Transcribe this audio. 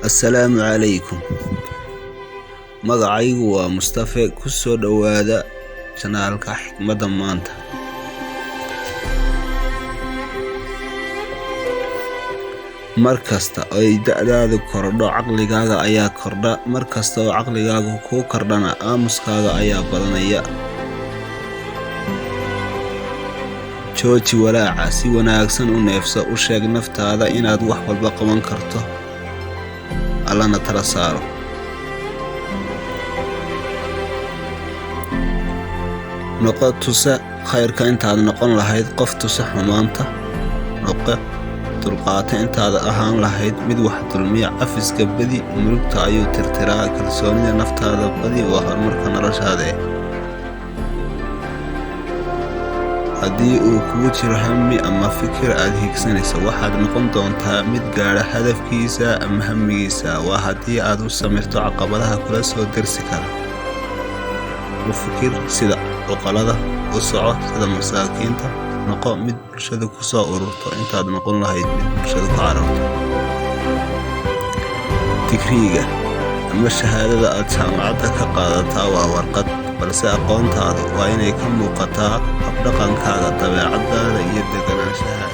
Assalaamu calaykum. Magacaygu waa Mustafa. Ku soo dhawaada channelka Xikmadda Maanta. Markasta oo ay da'daadu kordho, caqligaaga ayaa kordha. Markasta oo caqligaagu ku kordhana, aamuskaaga ayaa badanaya. Jooji walaaca, si wanaagsan u neefso. U sheeg naftaada inaad wax walba qaban karto, allana tala saaro. Noqo tusa khayrka intaad noqon lahayd qof tusa xumaanta. Noqo dulqaata intaad ahaan lahayd mid wax dulmiya. Cafiska badi, murugta ayuu tirtiraa. Kalsoonida naftaada badi waa horumarka noloshaada. Haddii uu kugu jiro hammi ama fikir aad higsanayso, waxaad noqon doontaa mid gaadha hadafkiisa ama hammigiisa. Waa haddii aad u samirto caqabadaha kula soo dersi kara. U fikir sida boqolada, u soco sida masaakiinta. Noqo mid bulshada ku soo ururto intaad noqon lahayd mid bulshada ku cararto. Digriga ama shahaadada aad jaamacadda ka qaadataa waa warqad, balse aqoontaadu waa inay ka muuqataa habdhaqankaaga, dabeecaddaada iyo deganaanshaha.